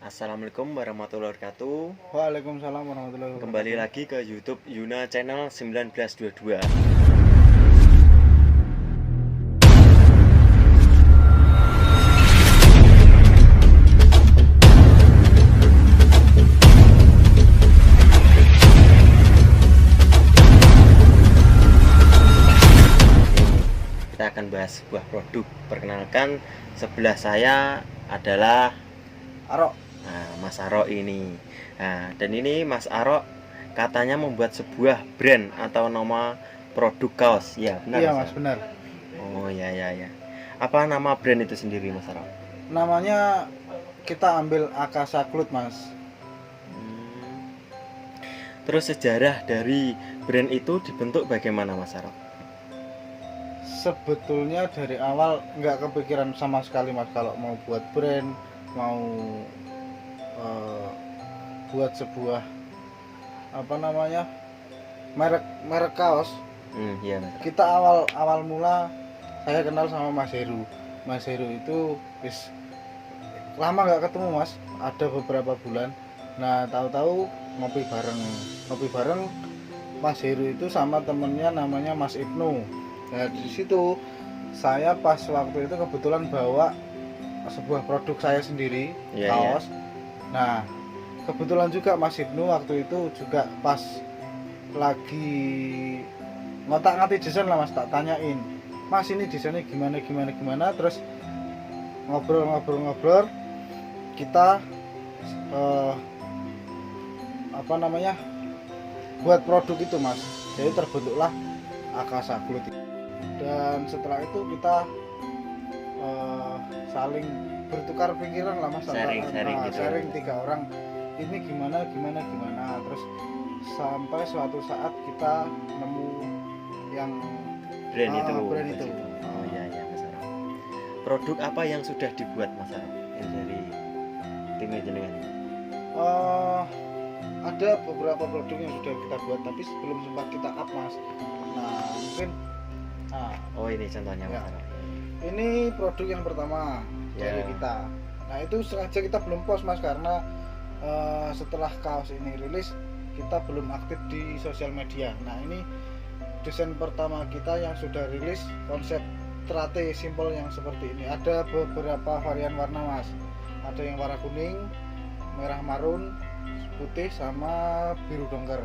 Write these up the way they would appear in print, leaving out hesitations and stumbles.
Assalamualaikum warahmatullahi wabarakatuh. Waalaikumsalam warahmatullahi wabarakatuh. Kembali lagi ke YouTube Yuna Channel 1922. Kita akan bahas sebuah produk. Perkenalkan, sebelah saya adalah Arok. Mas Arok ini. Dan ini Mas Arok katanya membuat sebuah brand atau nama produk kaos. Ya, benar. Iya Mas, benar. Oh ya. Apa nama brand itu sendiri Mas Arok? Namanya kita ambil Akasa Cloth Mas. Terus sejarah dari brand itu dibentuk bagaimana Mas Arok? Sebetulnya dari awal nggak kepikiran sama sekali Mas kalau mau buat brand, mau buat sebuah merek kaos. Iya Mas. Kita awal mula saya kenal sama Mas Heru. Mas Heru itu lama nggak ketemu Mas, ada beberapa bulan. Nah tahu-tahu ngopi bareng Mas Heru itu sama temennya namanya Mas Ibnu. Nah di situ saya pas waktu itu kebetulan bawa sebuah produk saya sendiri, kaos. Nah kebetulan juga Mas Ibnu waktu itu juga pas lagi ngotak-ngatik desain lah Mas, tak tanyain, Mas ini desainnya gimana, terus ngobrol kita buat produk itu Mas. Jadi terbentuklah Akasa Cloth. Dan setelah itu kita saling bertukar pikiran lah Mas, sharing 3 orang, ini gimana, terus sampai suatu saat kita nemu yang brand itu. Oh iya Mas Arok. Produk apa yang sudah dibuat Mas Arok yang dari tim jenengan? Ada beberapa produk yang sudah kita buat tapi belum sempat kita up Mas. Nah mungkin ini contohnya Mas Arok. Ini produk yang pertama dari kita. Nah itu sengaja kita belum post Mas karena setelah kaos ini rilis kita belum aktif di sosial media. Nah ini desain pertama kita yang sudah rilis, konsep trate simple yang seperti ini. Ada beberapa varian warna Mas. Ada yang warna kuning, merah marun, putih sama biru dongker.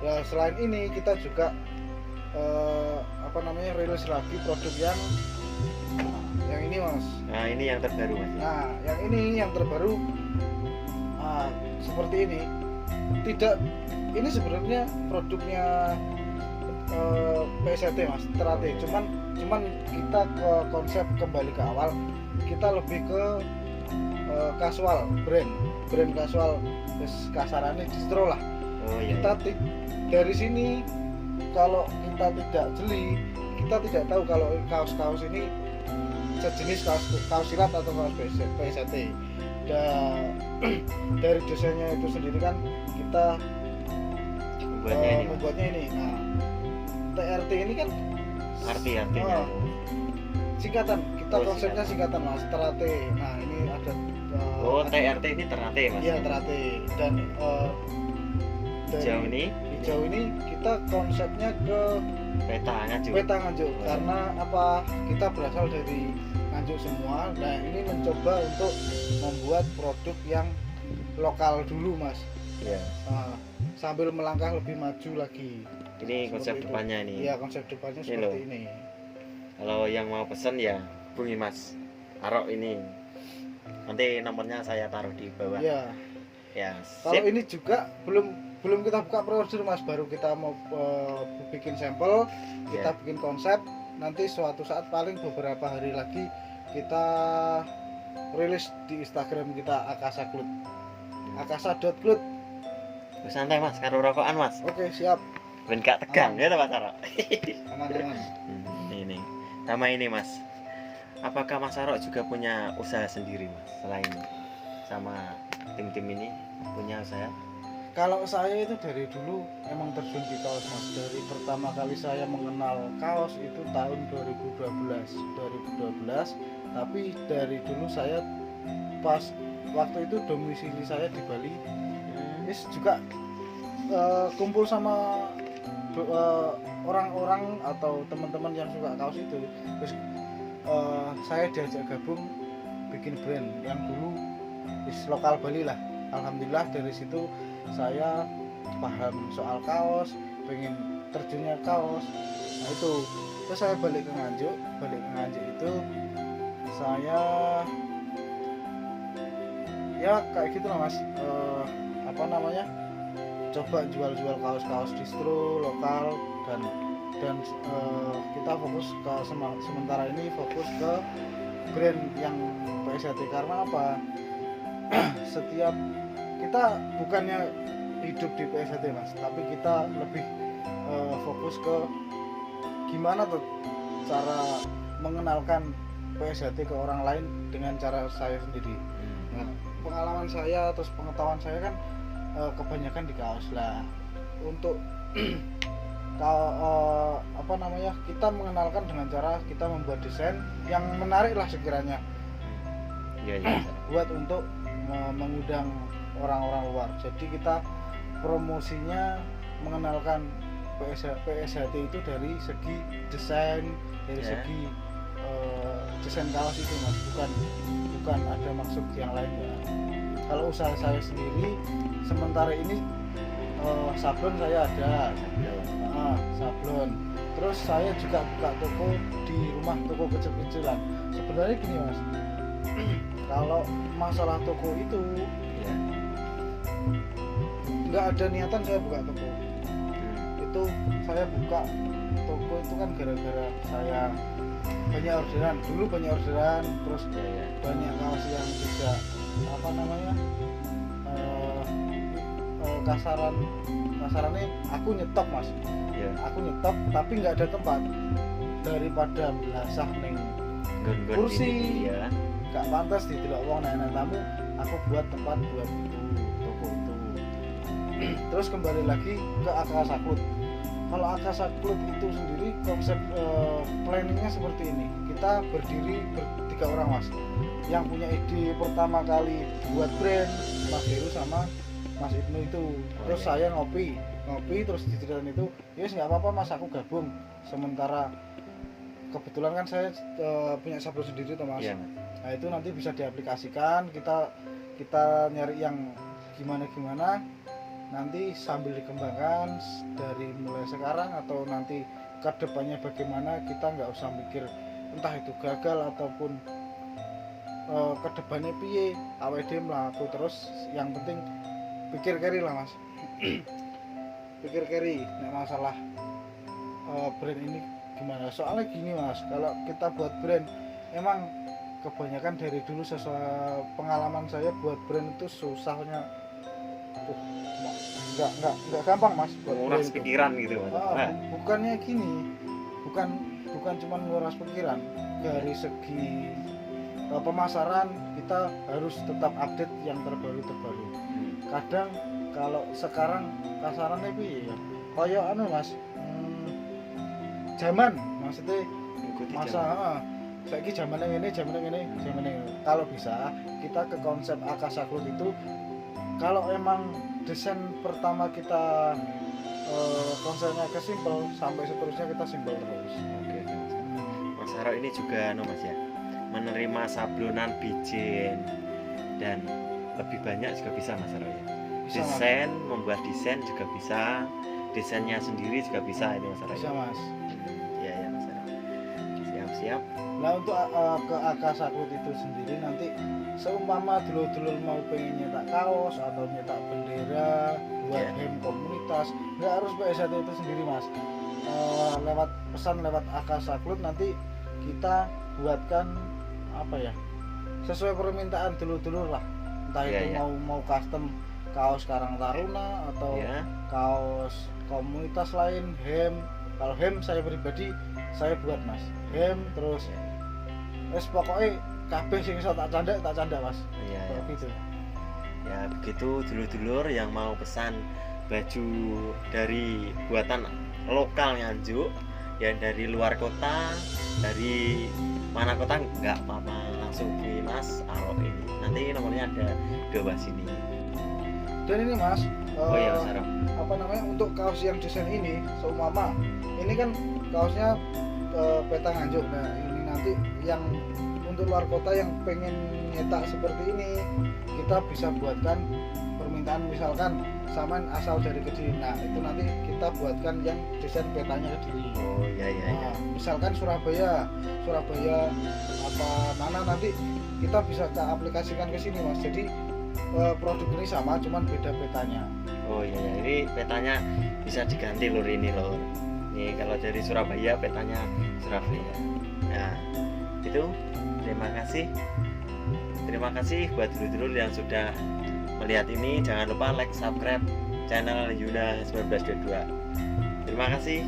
Ya selain ini kita juga rilis lagi produk yang ini Mas. Nah ini yang terbaru Mas. Nah yang ini yang terbaru seperti ini. Ini sebenarnya produknya PST Mas, Trate. Cuman kita ke konsep kembali ke awal, kita lebih ke casual, brand casual, kasarannya distro lah. Kita dari sini kalau kita tidak jeli, kita tidak tahu kalau kaos ini sejenis kaos silat atau kaos PST. Dan dari desainnya itu sendiri kan kita membuatnya ini. Nah, TRT ini kan artinya singkatan. Kita konsepnya singkatan Mas, Trate. Nah, ini ada TRT ini Trate Mas. Iya, Trate. Dan hijau ini kita konsepnya ke peta Nganjuk. Karena kita berasal dari Nganjuk semua. Nah, ini mencoba untuk membuat produk yang lokal dulu Mas. Iya. Sambil melangkah lebih maju lagi. Ini konsep depannya ini. Iya, konsep depannya seperti ini. Kalau yang mau pesen ya hubungi Mas Arok ini. Nanti nomornya saya taruh di bawah. Iya. Ya. Kalau ini juga belum kita buka prosedur Mas, baru kita mau bikin sampel, kita bikin konsep. Nanti suatu saat paling beberapa hari lagi kita rilis di Instagram kita Akasa Cloth. Akasa.cloth. Santai Mas, karo rokokan Mas. Oke, siap. Ben gak tegang ya Mas Arok. Aman. Ini. Sama ini Mas. Apakah Mas Arok juga punya usaha sendiri Mas selain sama tim-tim ini punya usaha? Kalau saya itu dari dulu emang terjun di kaos Mas. Dari pertama kali saya mengenal kaos itu tahun 2012. Tapi dari dulu saya pas waktu itu domisili saya di Bali. Terus juga kumpul sama orang-orang atau teman-teman yang suka kaos itu. Terus saya diajak gabung bikin brand yang dulu lokal Bali lah. Alhamdulillah dari situ saya paham soal kaos, pengen terjunnya kaos. Nah itu, terus saya balik ke Nganjuk itu saya ya kayak gitu lah mas, coba jual-jual kaos-kaos distro lokal dan kita fokus ke sementara ini fokus ke brand yang PSHT. Karena apa? Setiap kita bukannya hidup di PSHT mas, tapi kita lebih fokus ke gimana tuh cara mengenalkan PSHT ke orang lain dengan cara saya sendiri. Nah, pengalaman saya terus pengetahuan saya kan kebanyakan di kaos lah. Untuk kita mengenalkan dengan cara kita membuat desain yang menarik lah sekiranya. Ya. Buat untuk mengundang orang-orang luar. Jadi kita promosinya mengenalkan PSHT itu dari segi desain, dari segi desain kaos itu mas, bukan ada maksud yang lain ya. Kalau usaha saya sendiri sementara ini sablon saya ada, sablon. Terus saya juga buka toko di rumah, toko kecil-kecilan. Sebenarnya gini mas, kalau masalah toko itu Ya. nggak ada niatan saya buka toko. Itu saya buka toko itu kan gara-gara saya banyak orderan, terus Ya. banyak kaos yang tidak kasarannya aku nyetop mas, Ya. aku nyetop tapi nggak ada tempat. Daripada belasah neng Gon-gon kursi ini, ya. gak pantas didelok wong nek tamu, aku buat tempat buat itu toko itu. Terus kembali lagi ke Akasaklud. Kalau Akasaklud itu sendiri konsep planningnya seperti ini. Kita berdiri bertiga orang mas, yang punya ide pertama kali buat brand Mas Heru sama Mas Ibnu itu. Terus saya ngopi terus diceritain itu, ya nggak apa-apa mas, aku gabung. Sementara kebetulan kan saya punya sablon sendiri tuh mas. Ya. Nah itu nanti bisa diaplikasikan, kita nyari yang gimana nanti sambil dikembangkan dari mulai sekarang atau nanti ke depannya bagaimana. Kita nggak usah mikir entah itu gagal ataupun ke depannya piye, awet dhewe mlaku terus. Yang penting pikir keri lah mas. Pikir keri nek masalah brand ini gimana. Soalnya gini mas, kalau kita buat brand emang kebanyakan dari dulu sesuai pengalaman saya buat brand itu susahnya nggak gampang mas buat Menguras brand pikiran gitu mas. bukannya gini, bukan cuma menguras pikiran. Dari segi pemasaran kita harus tetap update yang terbaru. Kadang kalau sekarang kasarannya piye ya, kaya anu mas, zaman maksudnya Ikuti masa saiki zaman ini. Kalau bisa kita ke konsep Akasaklud itu, kalau emang desain pertama kita konsepnya ke simple, sampai seterusnya kita simple terus. Oke. Mas Haro ini juga mas ya, menerima sablonan bijen dan lebih banyak juga bisa mas Haro ya. Bisa, Desain, membuat desain juga bisa, desainnya sendiri juga bisa ini mas Haro. Bisa mas. Iya ya mas Haro. Siap. Nah untuk ke Akasaklud itu sendiri nanti seumpama dulur-dulur mau pengen nyetak kaos atau nyetak bendera buat hem komunitas, nggak harus PSHT itu sendiri mas. Lewat pesan lewat Akasaklud nanti kita buatkan sesuai permintaan dulur-dulur lah. Entah itu mau custom kaos Karang Taruna atau kaos komunitas lain, hem. Kalau hem saya pribadi saya buat mas, hem terus pokoknya kabeh sing iso tak canda mas. Iya. Gitu. Ya begitu dulur-dulur yang mau pesan baju dari buatan lokal Nganjuk, yang dari luar kota, dari mana kota nggak apa-apa, langsung di Mas Arok ini. Nanti nomornya ada di bawah sini. Dan ini Mas, Oh iya Mas Arok. apa namanya, untuk kaos yang desain ini seumpama ini kan kaosnya peta Nganjuk. Nah ini nanti yang untuk luar kota yang pengen nyetak seperti ini, kita bisa buatkan permintaan, misalkan saman asal dari Kediri, nah itu nanti kita buatkan yang desain petanya Kediri. Oh iya iya. Nah, misalkan Surabaya apa mana, nanti kita bisa aplikasikan ke sini Mas. Jadi produk ini sama, cuman beda petanya. Oh iya, iya. Ini petanya bisa diganti lur ini lur. Nih kalau dari Surabaya petanya Surabaya. Nah itu terima kasih buat dulur-dulur yang sudah melihat ini. Jangan lupa like, subscribe channel Yuna 1922. Terima kasih.